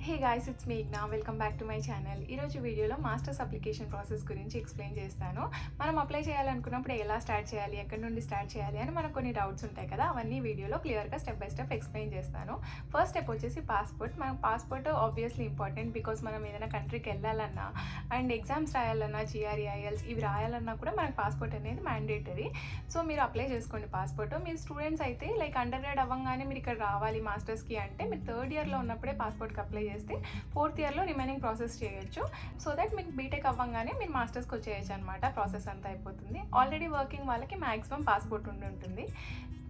Hey guys, it's మేఘ్నా. Welcome back to my channel. ఈరోజు వీడియోలో మాస్టర్స్ అప్లికేషన్ ప్రాసెస్ గురించి ఎక్స్ప్లెయిన్ చేస్తాను. మనం అప్లై చేయాలనుకున్నప్పుడు ఎలా స్టార్ట్ చేయాలి, ఎక్కడి నుండి స్టార్ట్ చేయాలి అని మనకు కొన్ని డౌట్స్ ఉంటాయి కదా. అవన్నీ వీడియోలో క్లియర్గా స్టెప్ బై స్టెప్ ఎక్స్ప్లెయిన్ చేస్తాను. ఫస్ట్ స్టెప్ వచ్చేసి పాస్పోర్ట్. మనకు పాస్పోర్ట్ ఆబ్వియస్లీ ఇంపార్టెంట్, బికాస్ మనం ఏదైనా కంట్రీకి వెళ్ళాలన్నా అండ్ ఎగ్జామ్స్ రాయాలన్నా, జిఆర్ఈ, ఐఎల్స్ ఇవి రాయాలన్నా కూడా మనకు పాస్పోర్ట్ అనేది మ్యాండేటరీ. సో మీరు అప్లై చేసుకోండి పాస్పోర్ట్. మీరు స్టూడెంట్స్ అయితే లైక్ అండర్ గ్రేడ్ అవ్వగానే మీరు ఇక్కడ రావాలి మాస్టర్స్కి అంటే మీరు థర్డ్ ఇయర్లో ఉన్నప్పుడే పాస్పోర్ట్కి అప్లై చేస్తే ఫోర్త్ ఇయర్లో రిమైనింగ్ ప్రాసెస్ చేయొచ్చు. సో దట్ మీకు బీటెక్ అవ్వగానే మీరు మాస్టర్స్కి వచ్చేయచ్చు అనమాట. ప్రాసెస్ అంతా అయిపోతుంది. ఆల్రెడీ వర్కింగ్ వాళ్ళకి మ్యాక్సిమం పాస్పోర్ట్ ఉంటుంది.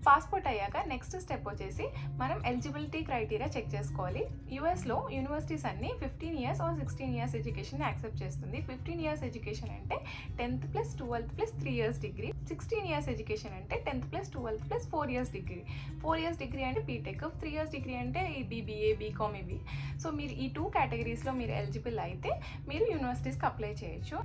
పాస్పోర్ట్ అయ్యాక నెక్స్ట్ స్టెప్ వచ్చేసి మనం ఎలిజిబిలిటీ క్రైటీరియా చెక్ చేసుకోవాలి. యూఎస్లో యూనివర్సిటీస్ అన్ని 15 years or 16 years education accept చేస్తుంది. 15 ఇయర్స్ ఎడ్యుకేషన్ అంటే 10th + 12th + 3 years degree. 16 years education అంటే 10th + 12th + 4 years degree. 4 years degree అంటే బీటెక్, 3 ఇయర్స్ డిగ్రీ అంటే ఈ బీబీఏ, బీకామ్ ఇవి. సో మీరు ఈ 2 కేటగిరీస్లో మీరు ఎలిజిబుల్ అయితే మీరు యూనివర్సిటీస్కి అప్లై చేయొచ్చు.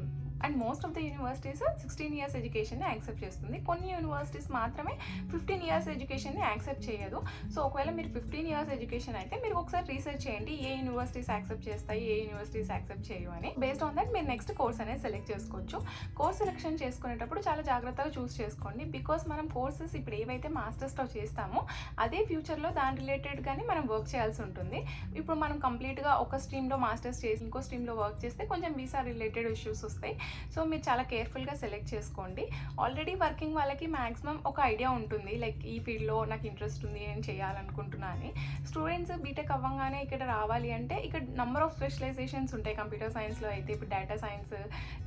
And most of the universities 16 years ఎడ్యుకేషన్ని యాక్సెప్ట్ చేస్తుంది. కొన్ని యూనివర్సిటీస్ మాత్రమే 15 ఇయర్స్ ఎడ్యుకేషన్ని యాక్సెప్ట్ చేయదు. సో ఒకవేళ మీరు 15 ఇయర్స్ ఎడ్యుకేషన్ అయితే మీరు ఒకసారి రీసెర్చ్ చేయండి ఏ యూనివర్సిటీస్ యాక్సెప్ట్ చేస్తాయి, ఏ యూనివర్సిటీస్ యాక్సెప్ట్ చేయవు అని. బేస్డ్ ఆన్ దట్ మీరు నెక్స్ట్ కోర్స్ అనేది సెలెక్ట్ చేసుకోవచ్చు. కోర్స్ సెలెక్షన్ చేసుకునేటప్పుడు చాలా జాగ్రత్తగా చూస్ చేసుకోండి. బికాస్ మనం కోర్సెస్ ఇప్పుడు ఏవైతే మాస్టర్స్లో చేస్తామో అదే ఫ్యూచర్లో దాని రిలేటెడ్గానే మనం వర్క్ చేయాల్సి ఉంటుంది. ఇప్పుడు మనం కంప్లీట్గా ఒక స్ట్రీమ్లో మాస్టర్స్ చేసి ఇంకో స్ట్రీమ్లో వర్క్ చేస్తే కొంచెం వీసా రిలేటెడ్ ఇష్యూస్ వస్తాయి. సో మీరు చాలా కేర్ఫుల్గా సెలెక్ట్ చేసుకోండి. ఆల్రెడీ వర్కింగ్ వాళ్ళకి మ్యాక్సిమం ఒక ఐడియా ఉంటుంది, లైక్ ఈ ఫీల్డ్లో నాకు ఇంట్రెస్ట్ ఉంది, నేను చేయాలనుకుంటున్నా అని. స్టూడెంట్స్ బీటెక్ అవ్వగానే ఇక్కడ రావాలి అంటే ఇక్కడ నెంబర్ ఆఫ్ స్పెషలైజేషన్స్ ఉంటాయి. కంప్యూటర్ సైన్స్లో అయితే ఇప్పుడు data science,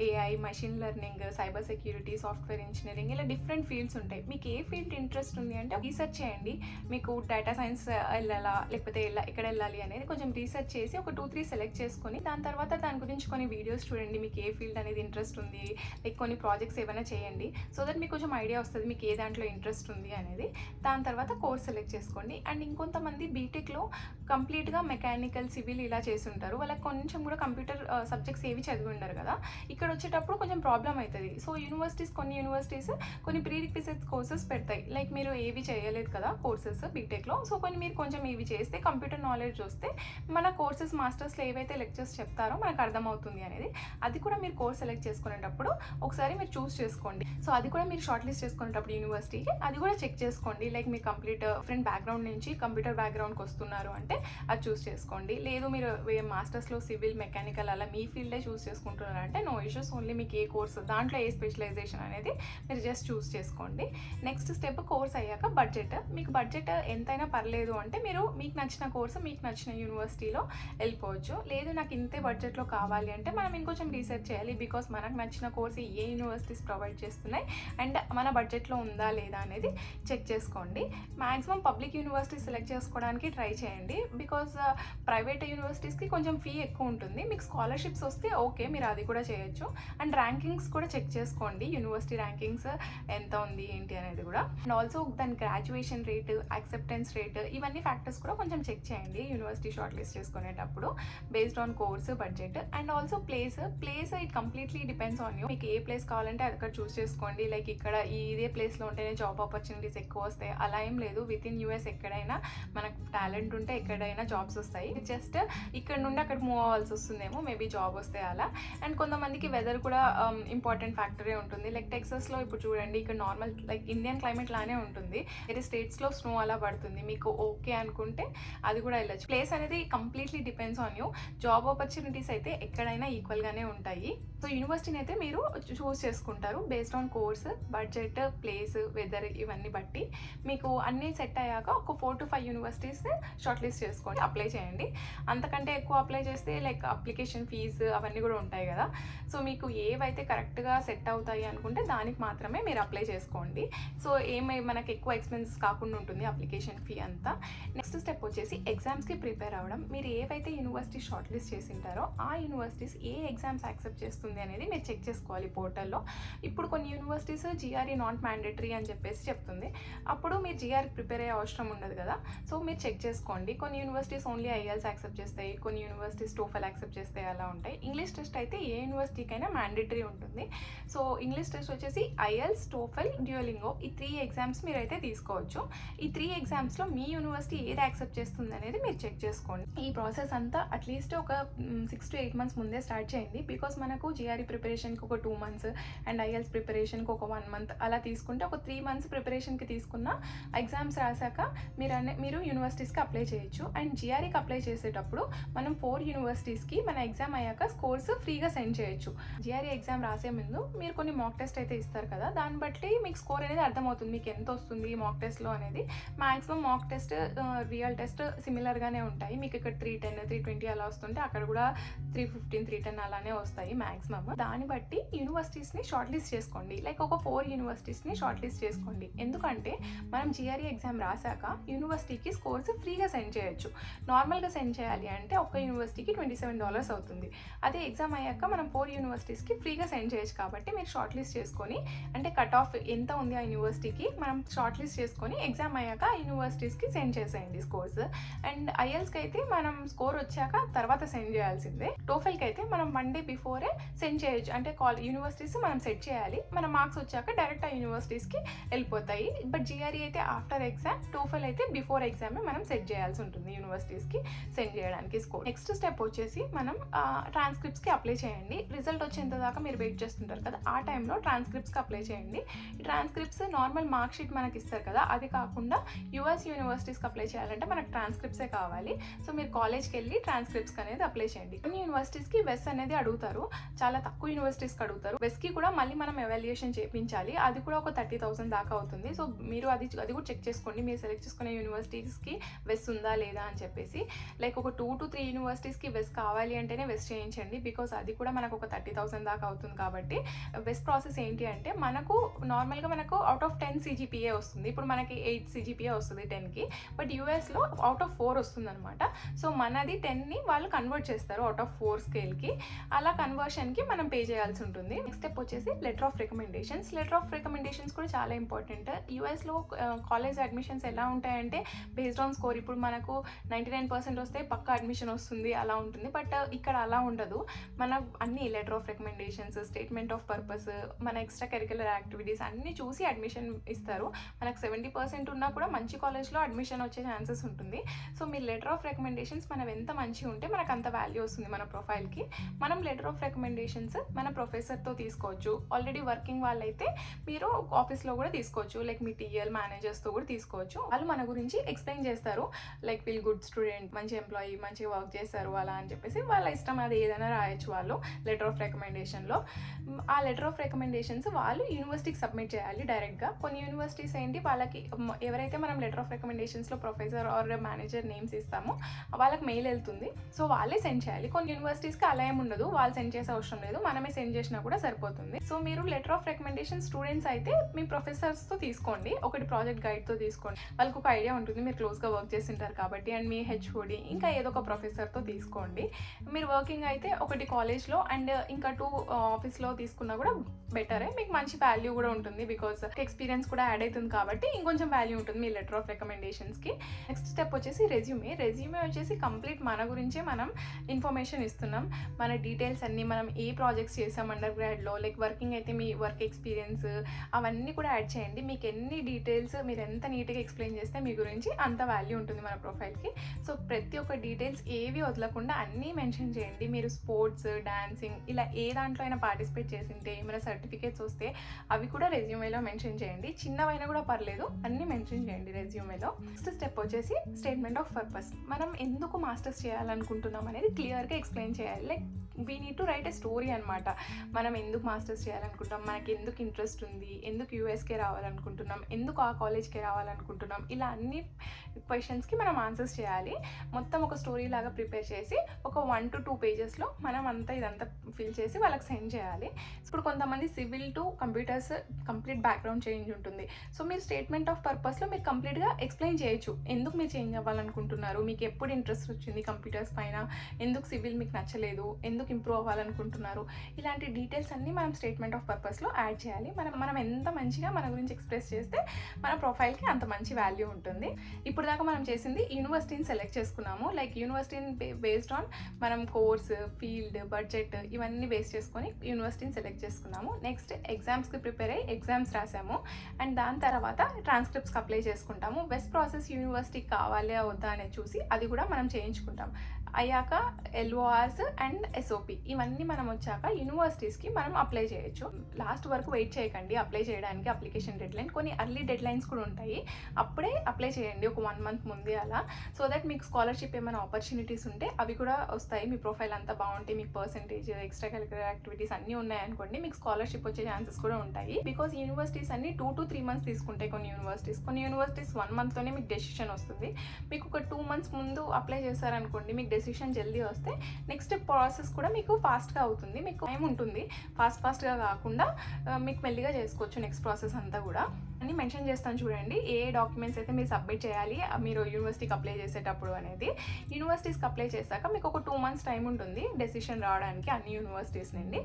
AI, machine learning, cyber security, software engineering, ఇలా డిఫరెంట్ ఫీల్డ్స్ ఉంటాయి. మీకు ఏ ఫీల్డ్ ఇంట్రెస్ట్ ఉంది అంటే రీసెర్చ్ చేయండి. మీకు డేటా సైన్స్ వెళ్ళాలా లేకపోతే ఎక్కడ వెళ్ళాలి అనేది కొంచెం రీసెర్చ్ చేసి ఒక 2-3 సెలెక్ట్ చేసుకొని దాని తర్వాత దాని గురించి కొన్ని వీడియోస్ చూడండి. మీకు ఏ ఫీల్డ్ అనేది ఇంట్రెస్ట్ ఉంది, లైక్ కొన్ని ప్రాజెక్ట్స్ ఏమైనా చేయండి. సో దట్ మీకు కొంచెం ఐడియా వస్తుంది మీకు ఏ దాంట్లో ఇంట్రెస్ట్ ఉంది అనేది. దాని తర్వాత కోర్స్ సెలెక్ట్ చేసుకోండి. అండ్ ఇంకొంతమంది బీటెక్లో కంప్లీట్గా మెకానికల్, సివిల్ ఇలా చేసి ఉంటారు. వాళ్ళకి కొంచెం కూడా కంప్యూటర్ సబ్జెక్ట్స్ ఏవి చదివి ఉండరు కదా. ఇక్కడ వచ్చేటప్పుడు కొంచెం ప్రాబ్లం అవుతుంది. సో కొన్ని యూనివర్సిటీస్ కొన్ని ప్రీ రిక్విజిట్ కోర్సెస్ పెడతాయి. లైక్ మీరు ఏవి చేయలేదు కదా కోర్సెస్ బీటెక్లో, సో మీరు కొంచెం ఇవి చేస్తే కంప్యూటర్ నాలెడ్జ్ వస్తే మన కోర్సెస్ మాస్టర్స్లో ఏవైతే లెక్చర్స్ చెప్తారో మనకు అర్థమవుతుంది అనేది. అది కూడా మీరు కోర్స్ సెలెక్ట్ చేసుకునేటప్పుడు ఒకసారి మీరు చూస్ చేసుకోండి. సో అది కూడా మీరు షార్ట్ లిస్ట్ చేసుకునేటప్పుడు యూనివర్సిటీకి అది కూడా చెక్ చేసుకోండి. లైక్ మీరు కంప్లీట్ డిఫరెంట్ బ్యాక్గ్రౌండ్ నుంచి కంప్యూటర్ బ్యాక్గ్రౌండ్కి వస్తున్నారు అంటే అది చూస్ చేసుకోండి. లేదు మీరు మాస్టర్స్లో సివిల్, మెకానికల్ అలా మీ ఫీల్డే చూస్ చేసుకుంటున్నారు అంటే నో ఇష్యూస్. ఓన్లీ మీకు ఏ కోర్సు దాంట్లో ఏ స్పెషలైజేషన్ అనేది మీరు జస్ట్ చూస్ చేసుకోండి. నెక్స్ట్ స్టెప్ కోర్స్ అయ్యాక బడ్జెట్. మీకు బడ్జెట్ ఎంతైనా పర్లేదు అంటే మీరు మీకు నచ్చిన కోర్సు మీకు నచ్చిన యూనివర్సిటీలో వెళ్ళిపోవచ్చు. లేదు నాకు ఇంతే బడ్జెట్లో కావాలి అంటే మనం ఇంకొంచెం రీసెర్చ్ చేయాలి. బికాస్ మనకు నచ్చిన కోర్సు ఏ యూనివర్సిటీస్ ప్రొవైడ్ చేస్తున్నాయి అండ్ మన బడ్జెట్లో ఉందా లేదా అనేది చెక్ చేసుకోండి. మ్యాక్సిమం పబ్లిక్ యూనివర్సిటీ సెలెక్ట్ చేసుకోవడానికి ట్రై చేయండి. బికాజ్ ప్రైవేట్ యూనివర్సిటీస్కి కొంచెం ఫీ ఎక్కువ ఉంటుంది. మీకు స్కాలర్షిప్స్ వస్తే ఓకే, మీరు అది కూడా చేయొచ్చు. అండ్ ర్యాంకింగ్స్ కూడా చెక్ చేసుకోండి. యూనివర్సిటీ ర్యాంకింగ్స్ ఎంత ఉంది ఏంటి అనేది కూడా. అండ్ ఆల్సో దాని గ్రాడ్యుయేషన్ రేట్, యాక్సెప్టెన్స్ రేట్, ఇవన్నీ ఫ్యాక్టర్స్ కూడా కొంచెం చెక్ చేయండి యూనివర్సిటీ షార్ట్ లిస్ట్ చేసుకునేటప్పుడు based on course, budget. And also place it completely depends on you. మీకు ఏ ప్లేస్ కావాలంటే అది అక్కడ చూస్ చేసుకోండి. లైక్ ఇక్కడ ఇదే ప్లేస్లో ఉంటేనే జాబ్ ఆపర్చునిటీస్ ఎక్కువ వస్తాయి అలా ఏం లేదు. విత్ ఇన్ యూఎస్ ఎక్కడైనా మనకు టాలెంట్ ఉంటే ఎక్కడైనా జాబ్స్ వస్తాయి. జస్ట్ ఇక్కడ నుండి అక్కడ మూవ్ అవ్వాల్సి వస్తుందేమో, మేబీ జాబ్ వస్తే అలా. అండ్ కొంతమందికి వెదర్ కూడా ఇంపార్టెంట్ ఫ్యాక్టరే ఉంటుంది. లైక్ టెక్సస్లో ఇప్పుడు చూడండి, ఇక్కడ నార్మల్ లైక్ ఇండియన్ క్లైమేట్ లానే ఉంటుంది. వేరే స్టేట్స్లో స్నో అలా పడుతుంది. మీకు ఓకే అనుకుంటే అది కూడా వెళ్ళచ్చు. ప్లేస్ అనేది completely depends on you. Job opportunities అయితే ఎక్కడైనా ఈక్వల్గానే ఉంటాయి. సో యూనివర్సిటీని అయితే మీరు చూస్ చేసుకుంటారు based on course, budget, place, weather ఇవన్నీ బట్టి. మీకు అన్నీ సెట్ అయ్యాక ఒక 4 to 5 యూనివర్సిటీస్ షార్ట్ లిస్ట్ చేసుకోండి, అప్లై చేయండి. అంతకంటే ఎక్కువ అప్లై చేస్తే లైక్ అప్లికేషన్ ఫీజు అవన్నీ కూడా ఉంటాయి కదా. సో మీకు ఏవైతే కరెక్ట్గా సెట్ అవుతాయి అనుకుంటే దానికి మాత్రమే మీరు అప్లై చేసుకోండి. సో మనకు ఎక్కువ ఎక్స్పెన్సెస్ కాకుండా ఉంటుంది అప్లికేషన్ ఫీ అంతా. నెక్స్ట్ స్టెప్ వచ్చేసి ఎగ్జామ్స్కి ప్రిపేర్ అవ్వడం. మీరు ఏవైతే యూనివర్సిటీ షార్ట్ లిస్ట్ చేసింటారో ఆ యూనివర్సిటీస్ ఏ ఎగ్జామ్స్ యాక్సెప్ట్ చేస్తుంది అనేది అనేది మీరు చెక్ చేసుకోవాలి పోర్టల్లో. ఇప్పుడు కొన్ని యూనివర్సిటీస్ జిఆర్ఈ నాట్ మ్యాండేటరీ అని చెప్పేసి చెప్తుంది. అప్పుడు మీరు జిఆర్ఈకి ప్రిపేర్ అయ్యే అవసరం ఉండదు కదా. సో మీరు చెక్ చేసుకోండి. కొన్ని యూనివర్సిటీస్ ఓన్లీ ఐఎల్స్ యాక్సెప్ట్ చేస్తాయి, కొన్ని యూనివర్సిటీస్ టోఫెల్ యాక్సెప్ట్ చేస్తాయి, అలా ఉంటాయి. ఇంగ్లీష్ టెస్ట్ అయితే ఏ యూనివర్సిటీకైనా మ్యాండేటరీ ఉంటుంది. సో ఇంగ్లీష్ టెస్ట్ వచ్చేసి ఐఎల్స్, టోఫెల్, డ్యూలింగో ఈ 3 ఎగ్జామ్స్ మీరైతే తీసుకోవచ్చు. ఈ 3 ఎగ్జామ్స్లో మీ యూనివర్సిటీ ఏది యాక్సెప్ట్ చేస్తుంది అనేది మీరు చెక్ చేసుకోండి. ఈ ప్రాసెస్ అంతా అట్లీస్ట్ ఒక 6 to 8 months ముందే స్టార్ట్ చేయండి. బికాస్ మనకు జిఆర్ఈ ప్రిపరేషన్కి ఒక 2 months అండ్ ఐఎల్స్ ప్రిపరేషన్కి ఒక 1 month అలా తీసుకుంటే ఒక 3 months ప్రిపరేషన్కి తీసుకున్న ఎగ్జామ్స్ రాశాక మీరు యూనివర్సిటీస్కి అప్లై చేయొచ్చు. అండ్ జిఆర్ఈకి అప్లై చేసేటప్పుడు మనం 4 యూనివర్సిటీస్కి మన ఎగ్జామ్ అయ్యాక స్కోర్స్ ఫ్రీగా సెండ్ చేయొచ్చు. జిఆర్ఈ ఎగ్జామ్ రాసే ముందు మీరు కొన్ని మాక్ టెస్ట్ అయితే ఇస్తారు కదా, దాన్ని బట్టి మీకు స్కోర్ అనేది అర్థమవుతుంది, మీకు ఎంత వస్తుంది మాక్ టెస్ట్లో అనేది. Maximum mock test real test సిమిలర్గానే ఉంటాయి. మీకు ఇక్కడ 310, 320 అలా వస్తుంటే అక్కడ కూడా 315, 310 అలానే వస్తాయి మ్యాక్సిమం. దాన్ని బట్టి యూనివర్సిటీస్ని షార్ట్ లిస్ట్ చేసుకోండి. లైక్ ఒక 4 యూనివర్సిటీస్ని షార్ట్ లిస్ట్ చేసుకోండి. ఎందుకంటే మనం జిఆర్ఈ ఎగ్జామ్ రాశాక యూనివర్సిటీకి స్కోర్స్ ఫ్రీగా సెండ్ చేయొచ్చు. నార్మల్గా సెండ్ చేయాలి అంటే ఒక యూనివర్సిటీకి $27 అవుతుంది. అదే ఎగ్జామ్ అయ్యాక మనం 4 యూనివర్సిటీస్కి ఫ్రీగా సెండ్ చేయొచ్చు. కాబట్టి మీరు షార్ట్ లిస్ట్ చేసుకొని, అంటే కట్ ఆఫ్ ఎంత ఉంది ఆ యూనివర్సిటీకి మనం షార్ట్ లిస్ట్ చేసుకొని ఎగ్జామ్ అయ్యాక ఆ యూనివర్సిటీస్కి సెండ్ చేసేయండి స్కోర్స్. అండ్ ఐఎల్స్కి అయితే మనం స్కోర్ వచ్చాక తర్వాత సెండ్ చేయాల్సిందే. టోఫెల్కి అయితే మనం 1 day బిఫోరే సెండ్ చేయొచ్చు. అంటే యూనివర్సిటీస్ మనం సెట్ చేయాలి, మన మార్క్స్ వచ్చాక డైరెక్ట్ ఆ యూనివర్సిటీస్కి వెళ్ళిపోతాయి. బట్ జిఆర్ఈ అయితే ఆఫ్టర్ ఎగ్జామ్, టోఫెల్ అయితే బిఫోర్ ఎగ్జామే మనం సెట్ చేయాల్సి ఉంటుంది యూనివర్సిటీస్కి సెండ్ చేయడానికి స్కోర్. నెక్స్ట్ స్టెప్ వచ్చేసి మనం ట్రాన్స్క్రిప్ట్స్కి అప్లై చేయండి. రిజల్ట్ వచ్చేంత దాకా మీరు వెయిట్ చేస్తుంటారు కదా, ఆ టైంలో ట్రాన్స్క్రిప్ట్స్కి అప్లై చేయండి. ఈ ట్రాన్స్క్రిప్ట్స్ నార్మల్ మార్క్ షీట్ మనకి ఇస్తారు కదా, అది కాకుండా యూఎస్ యూనివర్సిటీస్కి అప్లై చేయాలంటే మనకు ట్రాన్స్క్రిప్ట్సే కావాలి. సో మీరు కాలేజ్కి వెళ్ళి ట్రాన్స్క్రిప్ట్స్కి అనేది అప్లై చేయండి. కొన్ని యూనివర్సిటీస్కి వెస్ అనేది అడుగుతారు, చాలా తక్కువ యూనివర్సిటీస్కి అడుగుతారు. వెస్కి కూడా మళ్ళీ మనం ఎవాల్యుయేషన్ చేయించాలి, అది కూడా ఒక 30,000 దాకా అవుతుంది. సో మీరు అది కూడా చెక్ చేసుకోండి, మీరు సెలెక్ట్ చేసుకునే యూనివర్సిటీస్కి వెస్ ఉందా లేదా అని చెప్పేసి. లైక్ ఒక 2 to 3 యూనివర్సిటీస్కి వెస్ కావాలి అంటేనే వెస్ చేయించండి, బికాస్ అది కూడా మనకు ఒక 30,000 దాకా అవుతుంది. కాబట్టి వెస్ ప్రాసెస్ ఏంటి అంటే మనకు నార్మల్గా మనకు అవుట్ ఆఫ్ 10 CGPA వస్తుంది. ఇప్పుడు మనకి 8 CGPA వస్తుంది 10కి, బట్ యూఎస్లో అవుట్ ఆఫ్ 4 వస్తుంది అనమాట. సో మనది 10ని వాళ్ళు కన్వర్ట్ చేస్తారు అవుట్ ఆఫ్ 4 స్కేల్కి. అలా కన్వర్షన్కి మనం పే చేయాల్సి ఉంటుంది. నెక్స్ట్ స్టెప్ వచ్చేసి letter of recommendations. Letter of recommendations కూడా చాలా ఇంపార్టెంట్. యూఎస్లో కాలేజ్ అడ్మిషన్స్ ఎలా ఉంటాయంటే బేస్డ్ ఆన్ స్కోర్. ఇప్పుడు మనకు 99% వస్తే పక్క అడ్మిషన్ వస్తుంది అలా ఉంటుంది, బట్ ఇక్కడ అలా ఉండదు. మన అన్ని letter of recommendations, statement of purpose, మన ఎక్స్ట్రా కరిక్యులర్ యాక్టివిటీస్ అన్నీ చూసి అడ్మిషన్ ఇస్తారు. మనకు 70% ఉన్నా కూడా మంచి కాలేజ్లో అడ్మిషన్ వచ్చే ఛాన్సెస్ ఉంటుంది. సో మీరు లెటర్ ఆఫ్ రికమెండేషన్స్ మనం ఎంత మంచిగా ఉంటే మనకు అంత వాల్యూ వస్తుంది మన ప్రొఫైల్కి. మనం లెటర్ ఆఫ్ రికమెండేషన్స్ మన ప్రొఫెసర్తో తీసుకోవచ్చు. ఆల్రెడీ వర్కింగ్ వాళ్ళైతే మీరు ఆఫీస్లో కూడా తీసుకోవచ్చు, లైక్ మీ టీఎల్ మేనేజర్స్తో కూడా తీసుకోవచ్చు. వాళ్ళు మన గురించి ఎక్స్ప్లెయిన్ చేస్తారు, లైక్ వీల్ గుడ్ స్టూడెంట్, మంచి ఎంప్లాయీ, మంచిగా వర్క్ చేస్తారు అలా అని చెప్పేసి వాళ్ళ ఇష్టం, అది ఏదైనా రాయొచ్చు వాళ్ళు లెటర్ ఆఫ్ రికమెండేషన్లో. ఆ లెటర్ ఆఫ్ రికమెండేషన్స్ వాళ్ళు యూనివర్సిటీకి సబ్మిట్ చేయాలి డైరెక్ట్గా. కొన్ని యూనివర్సిటీస్ ఏంటి, వాళ్ళకి ఎవరైతే మనం లెటర్ ఆఫ్ రికమెండేషన్స్లో ప్రొఫెసర్ ఆర్ మేనేజర్ నేమ్స్ ఇస్తామో వాళ్ళకి మెయిల్ వెళ్తుంది. సో వాళ్ళే సెండ్ చేయాలి. కొన్ని యూనివర్సిటీస్కి అలా ఏమి ఉండదు, వాళ్ళు సెండ్ చేసే అవసరం లేదు, మనమే సెండ్ చేసినా కూడా సరిపోతుంది. సో మీరు లెటర్ ఆఫ్ రికమెండేషన్ స్టూడెంట్స్ అయితే మీ ప్రొఫెసర్స్తో తీసుకోండి, ఒకటి ప్రాజెక్ట్ గైడ్తో తీసుకోండి. వాళ్ళకి ఒక ఐడియా ఉంటుంది, మీరు క్లోజ్గా వర్క్ చేస్తుంటారు కాబట్టి. అండ్ మీ హెచ్ఓడి ఇంకా ఏదో ఒక ప్రొఫెసర్తో తీసుకోండి. మీరు వర్కింగ్ అయితే ఒకటి కాలేజ్లో అండ్ ఇంకా 2 ఆఫీస్లో తీసుకున్నా కూడా బెటరే, మీకు మంచి వాల్యూ కూడా ఉంటుంది. బికాస్ ఎక్స్పీరియన్స్ కూడా యాడ్ అవుతుంది కాబట్టి ఇంకొంచెం వాల్యూ ఉంటుంది మీ లెటర్ ఆఫ్ రికమెండేషన్స్కి. నెక్స్ట్ స్టెప్ వచ్చేసి రెజ్యూమే. రెజ్యూమే వచ్చేసి కంప్లీట్ మన గురించే మనం ఇన్ఫర్మేషన్ ఇస్తున్నాం, మన డీటెయిల్స్ అన్నీ, మనం ఏ ప్రాజెక్ట్స్ చేసాం అండర్ గ్రాడ్లో, లైక్ వర్కింగ్ అయితే మీ వర్క్ ఎక్స్పీరియన్స్ అవన్నీ కూడా యాడ్ చేయండి. మీకు ఎన్ని డీటెయిల్స్ మీరు ఎంత నీట్గా ఎక్స్ప్లెయిన్ చేస్తే మీ గురించి అంత వాల్యూ ఉంటుంది మన ప్రొఫైల్కి. సో ప్రతి ఒక్క డీటెయిల్స్ ఏవి వదలకుండా అన్నీ మెన్షన్ చేయండి. మీరు స్పోర్ట్స్, డాన్సింగ్ ఇలా ఏ దాంట్లో అయినా పార్టిసిపేట్ చేసింటే ఏమైనా సర్టిఫికేట్స్ వస్తే అవి కూడా రెజ్యూమేలో మెన్షన్ చేయండి. చిన్నవైనా కూడా పర్లేదు, అన్నీ మెన్షన్ చేయండి రెజ్యూమేలో. నెక్స్ట్ స్టెప్ వచ్చేసి స్టేట్మెంట్ ఆఫ్ పర్పస్. మనం ఎందుకు మాస్టర్స్ చేయాలనుకుంటున్నాం అనేది క్లియర్గా ఎక్స్ప్లెయిన్ చేయాలి. Like we need to right A story అనమాట. మనం ఎందుకు మాస్టర్స్ చేయాలనుకుంటాం, మనకి ఎందుకు ఇంట్రెస్ట్ ఉంది, ఎందుకు యూఎస్కే రావాలనుకుంటున్నాం, ఎందుకు ఆ కాలేజ్కే రావాలనుకుంటున్నాం, ఇలా అన్ని క్వశ్చన్స్కి మనం ఆన్సర్స్ చేయాలి. మొత్తం ఒక స్టోరీ లాగా ప్రిపేర్ చేసి ఒక 1 to 2 పేజెస్లో మనం ఇదంతా ఫిల్ చేసి వాళ్ళకి సెండ్ చేయాలి. ఇప్పుడు కొంతమంది civil to computers complete background change ఉంటుంది. సో మీరు స్టేట్మెంట్ ఆఫ్ పర్పస్లో మీరు కంప్లీట్గా ఎక్స్ప్లెయిన్ చేయొచ్చు, ఎందుకు మీరు చేంజ్ అవ్వాలనుకుంటున్నారు, మీకు ఎప్పుడు ఇంట్రెస్ట్ వచ్చింది కంప్యూటర్స్ పైన, ఎందుకు సివిల్ మీకు నచ్చలేదు, ఎందుకు ఇంప్రూవ్ అవ్వాలనుకుంటున్నారు, ఇలాంటి డీటెయిల్స్ అన్నీ మనం స్టేట్మెంట్ ఆఫ్ పర్పస్లో యాడ్ చేయాలి. మనం ఎంత మంచిగా మన గురించి ఎక్స్ప్రెస్ చేస్తే మన ప్రొఫైల్కి అంత మంచి వాల్యూ ఉంటుంది. ఇప్పుడు దాకా మనం చేసింది యూనివర్సిటీని సెలెక్ట్ చేసుకున్నాము. లైక్ యూనివర్సిటీని బేస్డ్ ఆన్ మనం కోర్స్, ఫీల్డ్, బడ్జెట్ ఇవన్నీ బేస్ చేసుకొని యూనివర్సిటీని సెలెక్ట్ చేసుకున్నాము. నెక్స్ట్ ఎగ్జామ్స్కి ప్రిపేర్ అయ్యి ఎగ్జామ్స్ రాసాము. అండ్ దాని తర్వాత ట్రాన్స్క్రిప్ట్స్కి అప్లై చేసుకుంటాము. బెస్ట్ ప్రాసెస్ యూనివర్సిటీకి కావాలా వద్దా అనేది చూసి అది కూడా మనం చేయించుకుంటాం. అయ్యాక ఎల్ఓఆర్స్ అండ్ ఎస్ఓపి ఇవన్నీ మనం వచ్చాక యూనివర్సిటీస్కి మనం అప్లై చేయొచ్చు. లాస్ట్ వరకు వెయిట్ చేయకండి అప్లై చేయడానికి. అప్లికేషన్ డెడ్లైన్ కొన్ని అర్లీ డెడ్లైన్స్ కూడా ఉంటాయి. అప్పుడే అప్లై చేయండి ఒక 1 month ముందే అలా. సో దట్ మీకు స్కాలర్షిప్ ఏమైనా ఆపర్చునిటీస్ ఉంటే అవి కూడా వస్తాయి. మీ ప్రొఫైల్ అంతా బాగుంటే, మీకు పర్సెంటేజ్, ఎక్స్ట్రా కరిక్యులర్ యాక్టివిటీస్ అన్నీ ఉన్నాయనుకోండి, మీకు స్కాలర్షిప్ వచ్చే ఛాన్సెస్ కూడా ఉంటాయి. బికాస్ యూనివర్సిటీస్ అన్ని 2 to 3 months తీసుకుంటాయి. కొన్ని యూనివర్సిటీస్ 1 monthలోనే మీకు డెసిషన్ వస్తుంది. మీకు ఒక 2 months ముందు అప్లై చేశారనుకోండి, మీకు డెసిషన్ జల్దీ వస్తే నెక్స్ట్ ప్రాసెస్ కూడా మీకు ఫాస్ట్గా అవుతుంది. మీకు టైం ఉంటుంది. ఫాస్ట్గా కాకుండా మీకు మెల్లిగా చేసుకోవచ్చు నెక్స్ట్ ప్రాసెస్ అంతా కూడా. అన్నీ మెన్షన్ చేస్తాను చూడండి, ఏ డాక్యుమెంట్స్ అయితే మీరు సబ్మిట్ చేయాలి మీరు యూనివర్సిటీకి అప్లై చేసేటప్పుడు అనేది. యూనివర్సిటీస్కి అప్లై చేశాక మీకు ఒక 2 months టైం ఉంటుంది డెసిషన్ రావడానికి అన్ని యూనివర్సిటీస్ నుండి.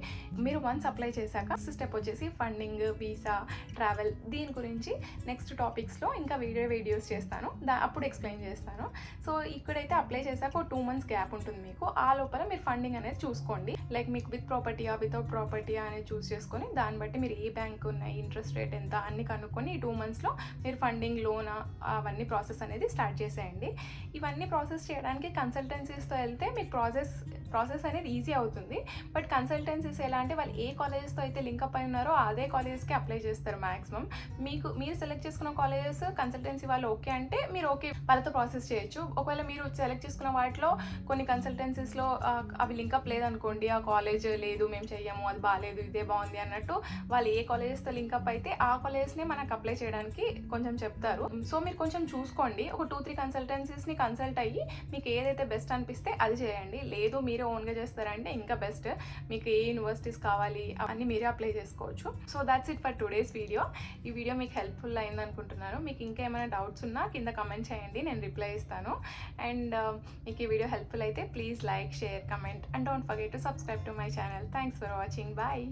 మీరు వన్స్ అప్లై చేశాక స్టెప్ వచ్చేసి ఫండింగ్, వీసా, ట్రావెల్, దీని గురించి నెక్స్ట్ టాపిక్స్లో ఇంకా వీడియోస్ చేస్తాను, అప్పుడు ఎక్స్ప్లెయిన్ చేస్తాను. సో ఇక్కడైతే అప్లై చేశాక ఒక 2 months గ్యాప్ ఉంటుంది మీకు. ఆ లోపల మీరు ఫండింగ్ అనేది చూసుకోండి. లైక్ మీకు విత్ ప్రాపర్టీయా వితౌట్ ప్రాపర్టీయా అనేది చూస్ చేసుకొని దాన్ని బట్టి మీరు ఏ బ్యాంక్ ఉన్నాయి, ఇంట్రెస్ట్ రేట్ ఎంత అన్ని కనుక్కొని ఈ 2 monthsలో మీరు ఫండింగ్, లోన్ అవన్నీ ప్రాసెస్ అనేది స్టార్ట్ చేసేయండి. ఇవన్నీ ప్రాసెస్ చేయడానికి కన్సల్టెన్సీస్తో వెళ్తే మీకు ప్రాసెస్ అనేది ఈజీ అవుతుంది. బట్ కన్సల్టెన్సీస్ ఎలా అంటే వాళ్ళు ఏ కాలేజెస్తో అయితే లింకప్ అయి ఉన్నారో అదే కాలేజెస్కి అప్లై చేస్తారు మ్యాక్సిమం. మీరు సెలెక్ట్ చేసుకున్న కాలేజెస్ కన్సల్టెన్సీ వాళ్ళు ఓకే అంటే మీరు ఓకే వాళ్ళతో ప్రాసెస్ చేయొచ్చు. ఒకవేళ మీరు సెలెక్ట్ చేసుకున్న వాటిలో కొన్ని కన్సల్టెన్సీస్లో అవి లింకప్ లేదనుకోండి, ఆ కాలేజ్ లేదు మేము చెయ్యము, అది బాగాలేదు, ఇదే బాగుంది అన్నట్టు వాళ్ళు ఏ కాలేజెస్తో లింకప్ అయితే ఆ కాలేజ్ని మనకు అప్లై చేయడానికి కొంచెం చెప్తారు. సో మీరు కొంచెం చూసుకోండి. ఒక 2-3 కన్సల్టెన్సీస్ని కన్సల్ట్ అయ్యి మీకు ఏదైతే బెస్ట్ అనిపిస్తే అది చేయండి. లేదు మీరే ఓన్గా చేస్తారంటే ఇంకా బెస్ట్. మీకు ఏ యూనివర్సిటీస్ కావాలి అవన్నీ మీరే అప్లై చేసుకోవచ్చు. So that's it for today's video. ఈ వీడియో మీకు హెల్ప్ఫుల్ అయింది అనుకుంటున్నాను. మీకు ఇంకా ఏమైనా డౌట్స్ ఉన్నా కింద కమెంట్ చేయండి, నేను రిప్లై ఇస్తాను. అండ్ మీకు ఈ వీడియో హెల్ప్ఫుల్ అయితే please like, share, comment and don't forget to subscribe to my channel. Thanks for watching. Bye.